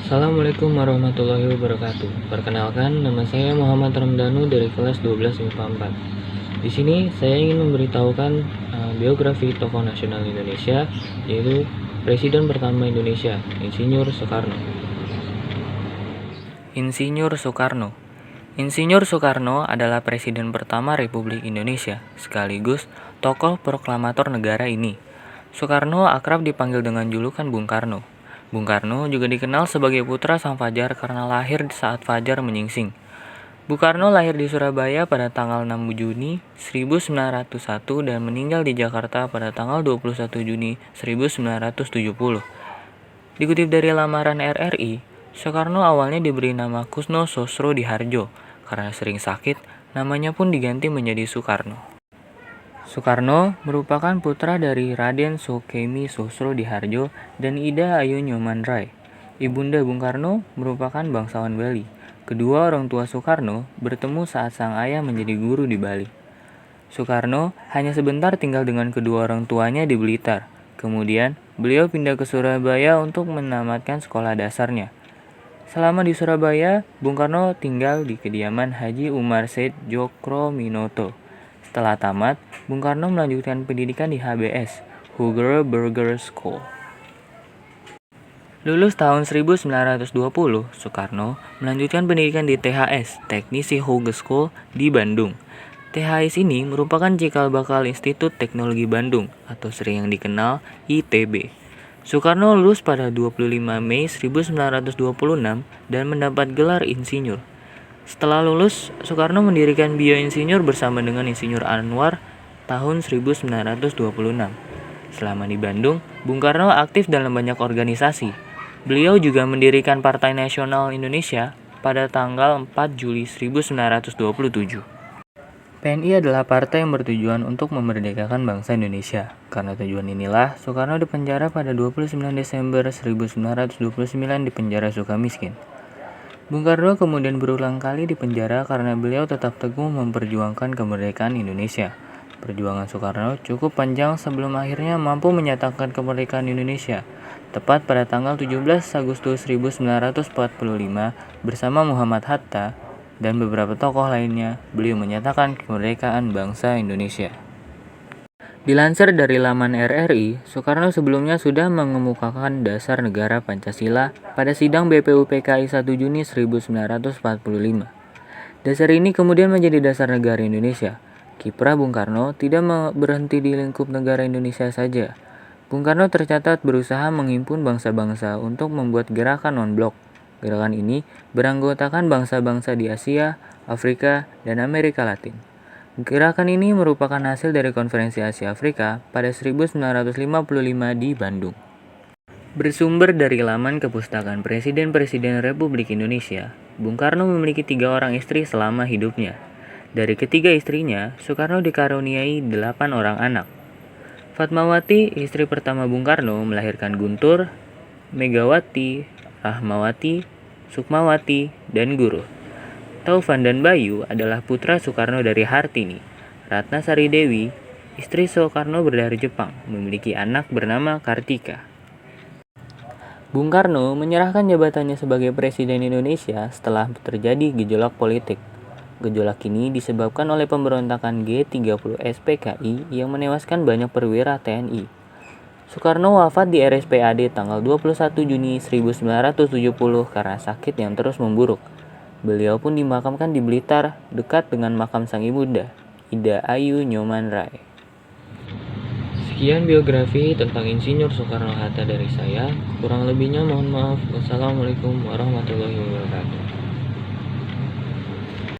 Assalamualaikum warahmatullahi wabarakatuh. Perkenalkan, nama saya Muhammad Ramdhanu dari kelas 12 IPA 4. Di sini saya ingin memberitahukan biografi tokoh nasional Indonesia, yaitu Presiden pertama Indonesia, Insinyur Soekarno. Insinyur Soekarno. Insinyur Soekarno adalah Presiden pertama Republik Indonesia, sekaligus tokoh proklamator negara ini. Soekarno akrab dipanggil dengan julukan Bung Karno. Bung Karno juga dikenal sebagai putra sang fajar karena lahir saat fajar menyingsing. Bung Karno lahir di Surabaya pada tanggal 6 Juni 1901 dan meninggal di Jakarta pada tanggal 21 Juni 1970. Dikutip dari lamaran RRI, Soekarno awalnya diberi nama Kusno Sosro Diharjo. Karena sering sakit, namanya pun diganti menjadi Soekarno. Soekarno merupakan putra dari Raden Sokemi Sosro Diharjo dan Ida Ayu Nyoman Rai. Ibunda Bung Karno merupakan bangsawan Bali. Kedua orang tua Soekarno bertemu saat sang ayah menjadi guru di Bali. Soekarno hanya sebentar tinggal dengan kedua orang tuanya di Blitar. Kemudian, beliau pindah ke Surabaya untuk menamatkan sekolah dasarnya. Selama di Surabaya, Bung Karno tinggal di kediaman Haji Umar Said Djokro-Minoto. Setelah tamat, Bung Karno melanjutkan pendidikan di HBS, Hoger Burger School. Lulus tahun 1920, Soekarno melanjutkan pendidikan di THS, Teknisi Hoger School di Bandung. THS ini merupakan cikal bakal Institut Teknologi Bandung atau sering yang dikenal ITB. Soekarno lulus pada 25 Mei 1926 dan mendapat gelar insinyur. Setelah lulus, Soekarno mendirikan Bioinsinyur bersama dengan Insinyur Anwar tahun 1926. Selama di Bandung, Bung Karno aktif dalam banyak organisasi. Beliau juga mendirikan Partai Nasional Indonesia pada tanggal 4 Juli 1927. PNI adalah partai yang bertujuan untuk memerdekakan bangsa Indonesia. Karena tujuan inilah, Soekarno dipenjara pada 29 Desember 1929 di penjara Sukamiskin. Bung Karno kemudian berulang kali dipenjara karena beliau tetap teguh memperjuangkan kemerdekaan Indonesia. Perjuangan Soekarno cukup panjang sebelum akhirnya mampu menyatakan kemerdekaan Indonesia. Tepat pada tanggal 17 Agustus 1945 bersama Muhammad Hatta dan beberapa tokoh lainnya, beliau menyatakan kemerdekaan bangsa Indonesia. Dilansir dari laman RRI, Soekarno sebelumnya sudah mengemukakan dasar negara Pancasila pada sidang BPUPKI 1 Juni 1945. Dasar ini kemudian menjadi dasar negara Indonesia. Kiprah Bung Karno tidak berhenti di lingkup negara Indonesia saja. Bung Karno tercatat berusaha menghimpun bangsa-bangsa untuk membuat gerakan non-blok. Gerakan ini beranggotakan bangsa-bangsa di Asia, Afrika, dan Amerika Latin. Gerakan ini merupakan hasil dari Konferensi Asia Afrika pada 1955 di Bandung. Bersumber dari laman Kepustakaan Presiden-Presiden Republik Indonesia, Bung Karno memiliki 3 orang istri selama hidupnya. Dari ketiga istrinya, Soekarno dikaruniai 8 orang anak. Fatmawati, istri pertama Bung Karno, melahirkan Guntur, Megawati, Rahmawati, Sukmawati, dan Guru. Taufan dan Bayu adalah putra Soekarno dari Hartini. Ratna Sari Dewi, istri Soekarno berdarah Jepang, memiliki anak bernama Kartika. Bung Karno menyerahkan jabatannya sebagai Presiden Indonesia setelah terjadi gejolak politik. Gejolak ini disebabkan oleh pemberontakan G30 SPKI yang menewaskan banyak perwira TNI. Soekarno wafat di RSPAD tanggal 21 Juni 1970 karena sakit yang terus memburuk. Beliau pun dimakamkan di Blitar, dekat dengan makam sang ibunda, Ida Ayu Nyoman Rai. Sekian biografi tentang Insinyur Soekarno-Hatta dari saya. Kurang lebihnya mohon maaf. Wassalamualaikum warahmatullahi wabarakatuh.